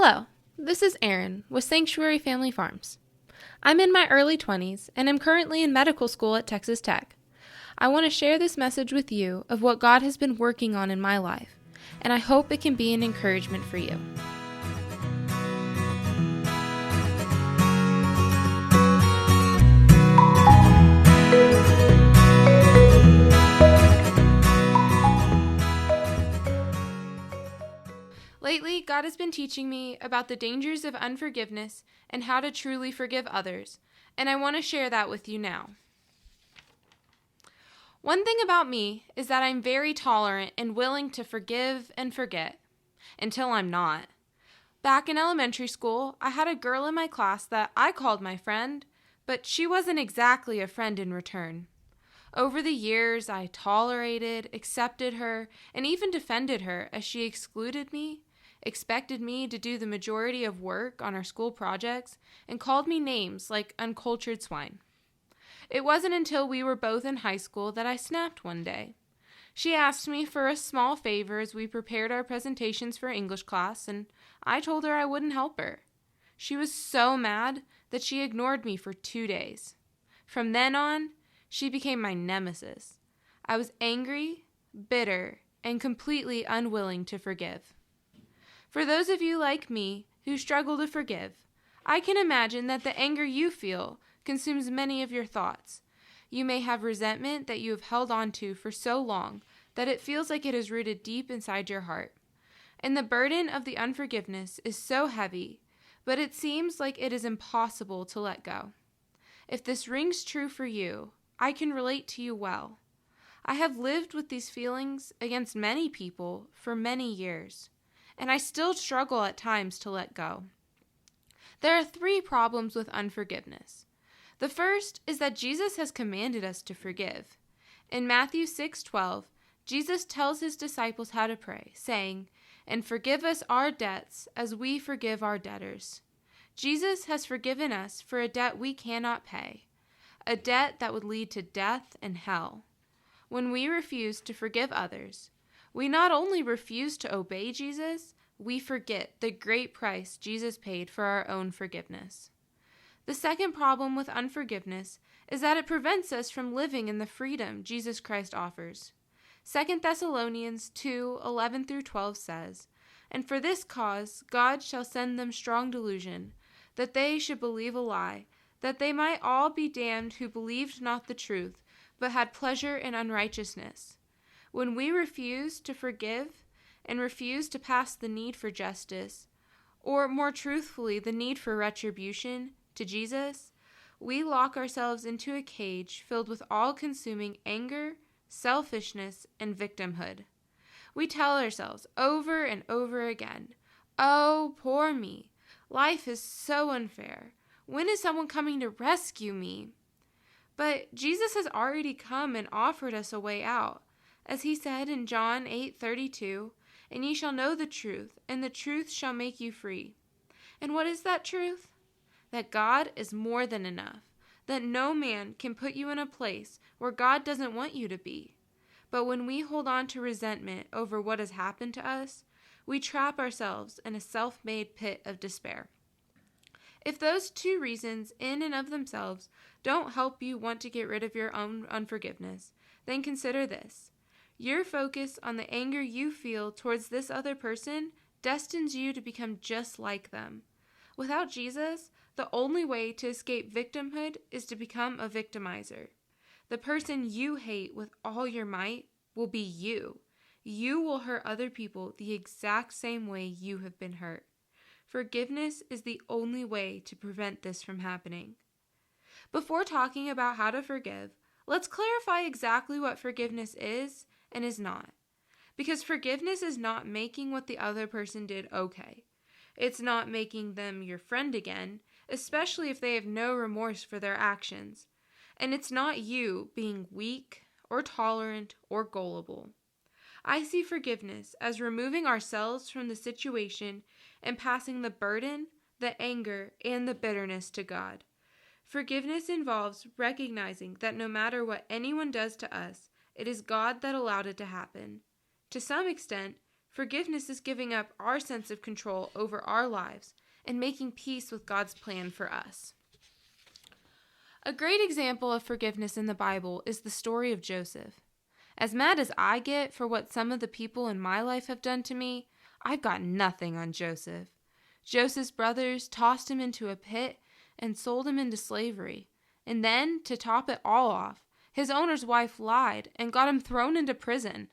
Hello, this is Erin with Sanctuary Family Farms. I'm in my early 20s and am currently in medical school at Texas Tech. I want to share this message with you of what God has been working on in my life, and I hope it can be an encouragement for you. Lately, God has been teaching me about the dangers of unforgiveness and how to truly forgive others, and I want to share that with you now. One thing about me is that I'm very tolerant and willing to forgive and forget, until I'm not. Back in elementary school, I had a girl in my class that I called my friend, but she wasn't exactly a friend in return. Over the years, I tolerated, accepted her, and even defended her as she excluded me, expected me to do the majority of work on our school projects, and called me names like uncultured swine. It wasn't until we were both in high school that I snapped one day. She asked me for a small favor as we prepared our presentations for English class, and I told her I wouldn't help her. She was so mad that she ignored me for 2 days. From then on, she became my nemesis. I was angry, bitter, and completely unwilling to forgive. For those of you like me who struggle to forgive, I can imagine that the anger you feel consumes many of your thoughts. You may have resentment that you have held on to for so long that it feels like it is rooted deep inside your heart. And the burden of the unforgiveness is so heavy, but it seems like it is impossible to let go. If this rings true for you, I can relate to you well. I have lived with these feelings against many people for many years, and I still struggle at times to let go. There are 3 problems with unforgiveness. The first is that Jesus has commanded us to forgive. In Matthew 6:12, Jesus tells his disciples how to pray, saying, "And forgive us our debts as we forgive our debtors." Jesus has forgiven us for a debt we cannot pay, a debt that would lead to death and hell. When we refuse to forgive others, we not only refuse to obey Jesus, we forget the great price Jesus paid for our own forgiveness. The second problem with unforgiveness is that it prevents us from living in the freedom Jesus Christ offers. 2 Thessalonians 2:11-12 says, "And for this cause God shall send them strong delusion, that they should believe a lie, that they might all be damned who believed not the truth, but had pleasure in unrighteousness." When we refuse to forgive and refuse to pass the need for justice, or more truthfully, the need for retribution, to Jesus, we lock ourselves into a cage filled with all-consuming anger, selfishness, and victimhood. We tell ourselves over and over again, "Oh, poor me. Life is so unfair. When is someone coming to rescue me?" But Jesus has already come and offered us a way out. As he said in John 8:32, "And ye shall know the truth, and the truth shall make you free." And what is that truth? That God is more than enough, that no man can put you in a place where God doesn't want you to be. But when we hold on to resentment over what has happened to us, we trap ourselves in a self-made pit of despair. If those 2 reasons in and of themselves don't help you want to get rid of your own unforgiveness, then consider this. Your focus on the anger you feel towards this other person destines you to become just like them. Without Jesus, the only way to escape victimhood is to become a victimizer. The person you hate with all your might will be you. You will hurt other people the exact same way you have been hurt. Forgiveness is the only way to prevent this from happening. Before talking about how to forgive, let's clarify exactly what forgiveness is and is not. Because forgiveness is not making what the other person did okay. It's not making them your friend again, especially if they have no remorse for their actions. And it's not you being weak or tolerant or gullible. I see forgiveness as removing ourselves from the situation and passing the burden, the anger, and the bitterness to God. Forgiveness involves recognizing that no matter what anyone does to us, it is God that allowed it to happen. To some extent, Forgiveness is giving up our sense of control over our lives and making peace with God's plan for us. A great example of forgiveness in the Bible is the story of Joseph. As mad as I get for what some of the people in my life have done to me, I've got nothing on Joseph. Joseph's brothers tossed him into a pit and sold him into slavery. And then, to top it all off, his owner's wife lied and got him thrown into prison.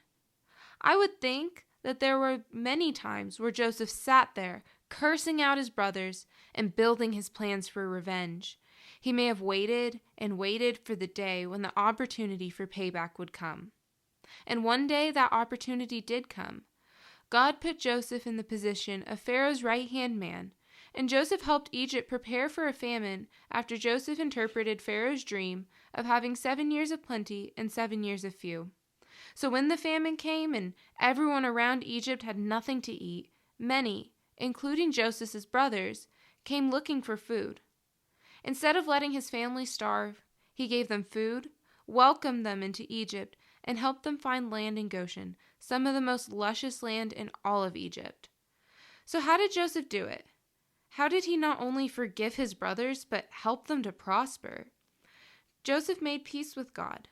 I would think that there were many times where Joseph sat there, cursing out his brothers and building his plans for revenge. He may have waited and waited for the day when the opportunity for payback would come. And one day that opportunity did come. God put Joseph in the position of Pharaoh's right-hand man, and Joseph helped Egypt prepare for a famine after Joseph interpreted Pharaoh's dream of having 7 years of plenty and 7 years of few. So when the famine came and everyone around Egypt had nothing to eat, many, including Joseph's brothers, came looking for food. Instead of letting his family starve, he gave them food, welcomed them into Egypt, and helped them find land in Goshen, some of the most luscious land in all of Egypt. So how did Joseph do it? How did he not only forgive his brothers, but help them to prosper? Joseph made peace with God.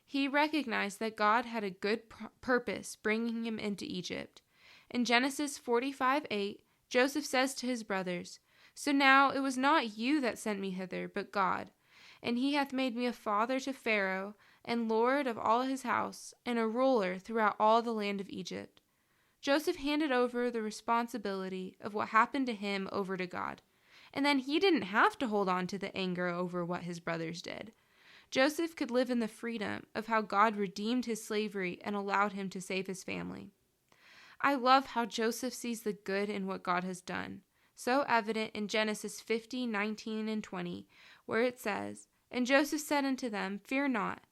He recognized that God had a good purpose bringing him into Egypt. In Genesis 45:8, Joseph says to his brothers, "So now it was not you that sent me hither, but God. And he hath made me a father to Pharaoh, and lord of all his house, and a ruler throughout all the land of Egypt." Joseph handed over the responsibility of what happened to him over to God. And then he didn't have to hold on to the anger over what his brothers did. Joseph could live in the freedom of how God redeemed his slavery and allowed him to save his family. I love how Joseph sees the good in what God has done, so evident in Genesis 50:19 and 20, where it says, "And Joseph said unto them, Fear not,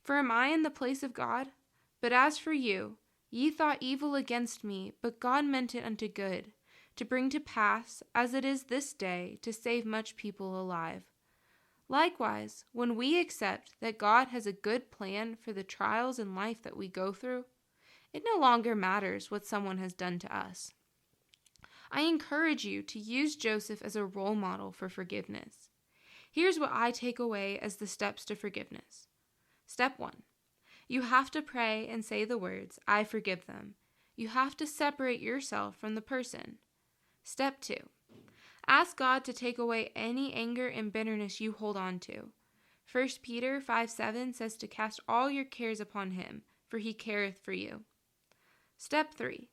for am I in the place of God? But as for you, ye thought evil against me, but God meant it unto good, to bring to pass, as it is this day, to save much people alive." Likewise, when we accept that God has a good plan for the trials in life that we go through, it no longer matters what someone has done to us. I encourage you to use Joseph as a role model for forgiveness. Here's what I take away as the steps to forgiveness. Step 1. You have to pray and say the words, "I forgive them." You have to separate yourself from the person. Step 2. Ask God to take away any anger and bitterness you hold on to. 1 Peter 5:7 says to cast all your cares upon him, for he careth for you. Step 3.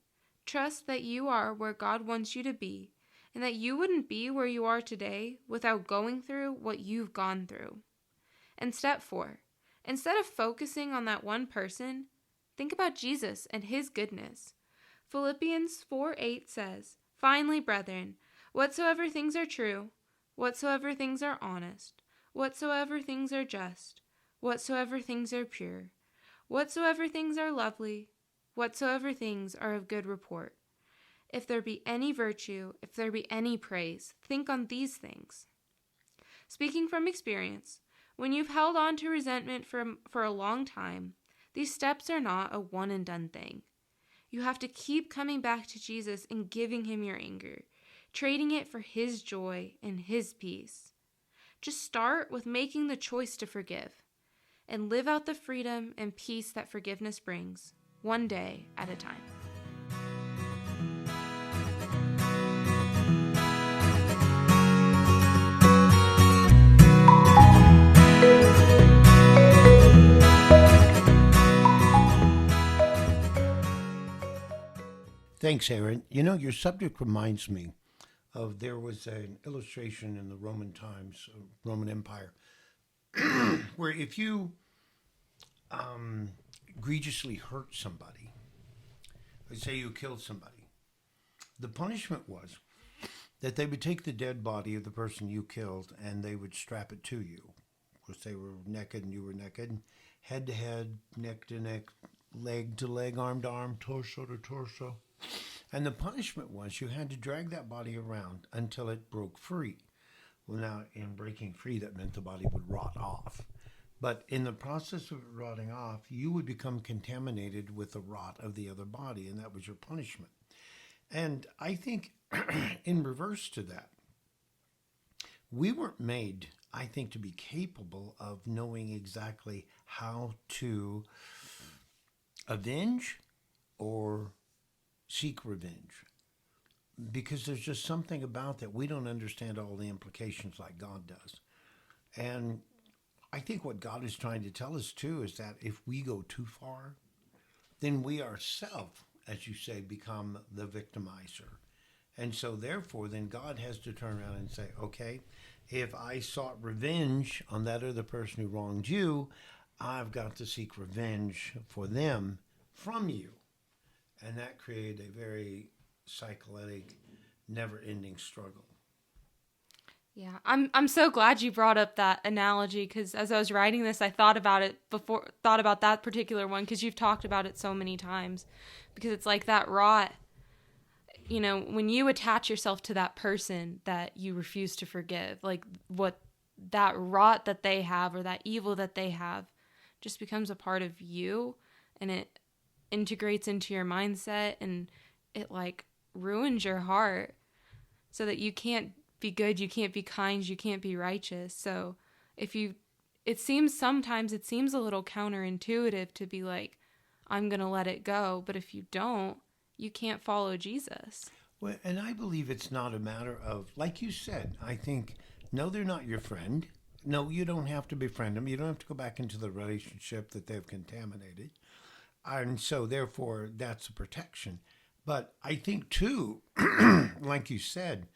Trust that you are where God wants you to be, and that you wouldn't be where you are today without going through what you've gone through. And step 4. Instead of focusing on that one person, think about Jesus and his goodness. Philippians 4:8 says, "Finally, brethren, whatsoever things are true, whatsoever things are honest, whatsoever things are just, whatsoever things are pure, whatsoever things are lovely, whatsoever things are of good report. If there be any virtue, if there be any praise, think on these things." Speaking from experience, when you've held on to resentment for a long time, these steps are not a one-and-done thing. You have to keep coming back to Jesus and giving him your anger, trading it for his joy and his peace. Just start with making the choice to forgive and live out the freedom and peace that forgiveness brings, one day at a time. Thanks, Erin. You know, your subject reminds me of there was an illustration in the Roman times, Roman Empire, where if you egregiously hurt somebody, let's say you killed somebody, the punishment was that they would take the dead body of the person you killed and they would strap it to you. Of course, they were naked and you were naked, head to head, neck to neck, leg to leg, arm to arm, torso to torso. And the punishment was you had to drag that body around until it broke free. Well, now, in breaking free, that meant the body would rot off. But in the process of it rotting off, you would become contaminated with the rot of the other body, and that was your punishment. And I think in reverse to that, we weren't made, I think, to be capable of knowing exactly how to avenge or seek revenge. Because there's just something about that. We don't understand all the implications like God does. And I think what God is trying to tell us too is that if we go too far, then we ourselves, as you say, become the victimizer. And so therefore, then God has to turn around and say, okay, if I sought revenge on that other person who wronged you, I've got to seek revenge for them from you. And that created a very cyclic, never-ending struggle. Yeah, I'm so glad you brought up that analogy, because as I was writing this, I thought about that particular one, because you've talked about it so many times, because it's like that rot, when you attach yourself to that person that you refuse to forgive, like what that rot that they have or that evil that they have just becomes a part of you, and it integrates into your mindset, and it like ruins your heart so that you can't be good, you can't be kind, you can't be righteous. So sometimes it seems a little counterintuitive to be like, I'm going to let it go. But if you don't, you can't follow Jesus. Well, and I believe it's not a matter of, like you said, I think, no, they're not your friend. No, you don't have to befriend them. You don't have to go back into the relationship that they've contaminated. And so therefore, that's a protection. But I think too, like you said,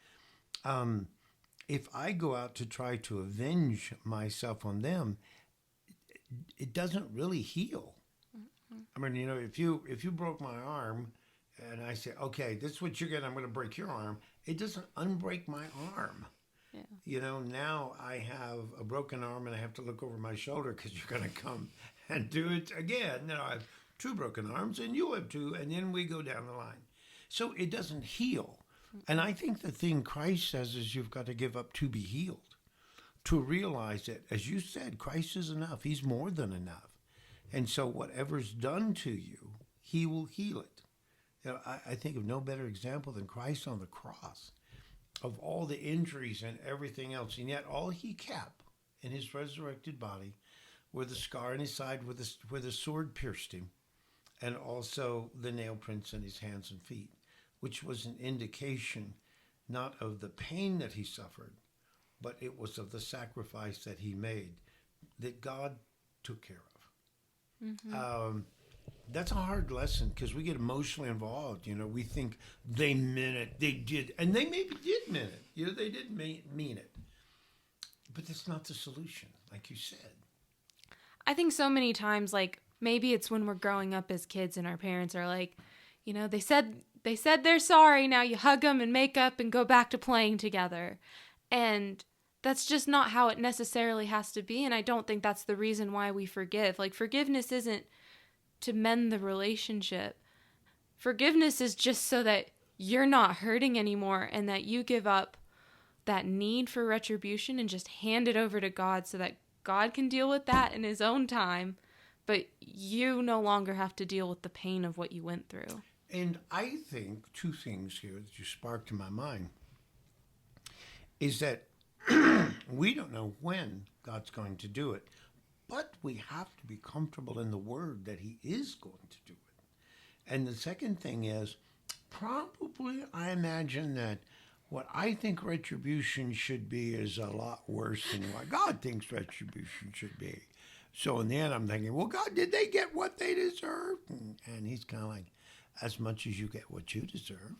if I go out to try to avenge myself on them, it doesn't really heal. I mean, if you broke my arm, and I say, okay, this is what you're getting, I'm going to break your arm, it doesn't unbreak my arm. Yeah. Now I have a broken arm, and I have to look over my shoulder because you're going to come and do it again. Now I have two broken arms, and you have two, and then we go down the line. So it doesn't heal. And I think the thing Christ says is you've got to give up to be healed, to realize that, as you said, Christ is enough. He's more than enough. And so whatever's done to you, he will heal it. I think of no better example than Christ on the cross, of all the injuries and everything else. And yet all he kept in his resurrected body were the scar in his side where the sword pierced him, and also the nail prints in his hands and feet, which was an indication not of the pain that he suffered, but it was of the sacrifice that he made, that God took care of. Mm-hmm. That's a hard lesson because we get emotionally involved. We think they meant it, they did, and they maybe did mean it. They did mean it. But that's not the solution, like you said. I think so many times, like, maybe it's when we're growing up as kids and our parents are like, they said they're sorry, now you hug them and make up and go back to playing together. And that's just not how it necessarily has to be. And I don't think that's the reason why we forgive. Like, forgiveness isn't to mend the relationship. Forgiveness is just so that you're not hurting anymore, and that you give up that need for retribution and just hand it over to God so that God can deal with that in his own time. But you no longer have to deal with the pain of what you went through. And I think two things here that you sparked in my mind is that we don't know when God's going to do it, but we have to be comfortable in the word that he is going to do it. And the second thing is, probably I imagine that what I think retribution should be is a lot worse than what God thinks retribution should be. So in the end, I'm thinking, well, God, did they get what they deserve? And he's kind of like, as much as you get what you deserve.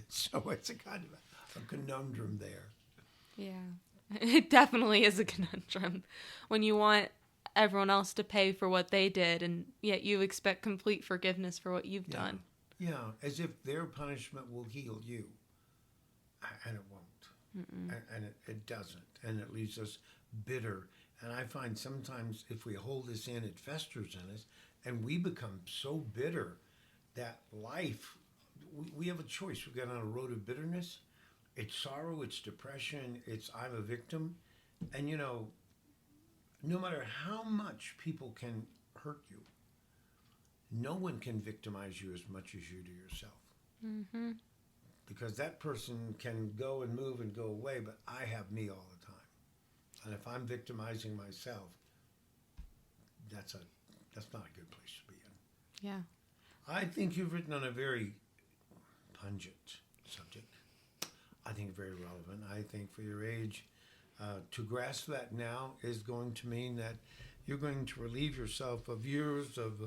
So it's a kind of a conundrum there. Yeah, it definitely is a conundrum when you want everyone else to pay for what they did, and yet you expect complete forgiveness for what you've done. Yeah, as if their punishment will heal you. And it won't. And it doesn't. And it leaves us bitter. And I find sometimes if we hold this in, it festers in us, and we become so bitter that life, we have a choice. We get on a road of bitterness. It's sorrow, it's depression, it's I'm a victim. And no matter how much people can hurt you, no one can victimize you as much as you do yourself. Mm-hmm. Because that person can go and move and go away, but I have me all the time. And if I'm victimizing myself, that's not a good place to be in. Yeah. I think you've written on a very pungent subject. I think very relevant. I think for your age, to grasp that now is going to mean that you're going to relieve yourself of years of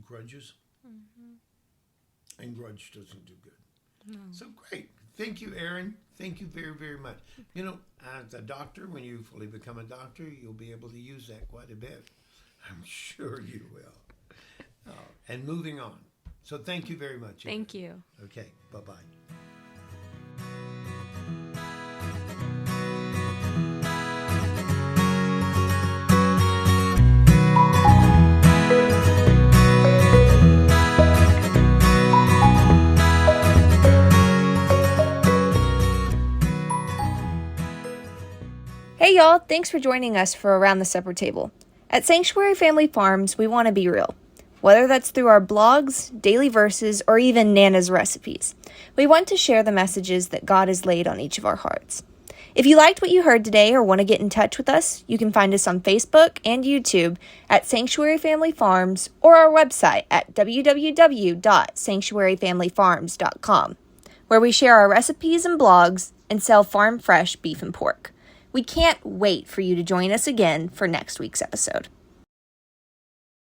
grudges. Mm-hmm. And grudge doesn't do good. No. So great. Thank you, Erin. Thank you very, very much. You know, as a doctor, when you fully become a doctor, you'll be able to use that quite a bit. I'm sure you will. And moving on. So thank you very much, Erin. Thank you. Okay. Bye-bye. Hey y'all, thanks for joining us for Around the Supper Table. At Sanctuary Family Farms, we want to be real. Whether that's through our blogs, daily verses, or even Nana's recipes, we want to share the messages that God has laid on each of our hearts. If you liked what you heard today or want to get in touch with us, you can find us on Facebook and YouTube at Sanctuary Family Farms or our website at www.sanctuaryfamilyfarms.com, where we share our recipes and blogs and sell farm fresh beef and pork. We can't wait for you to join us again for next week's episode.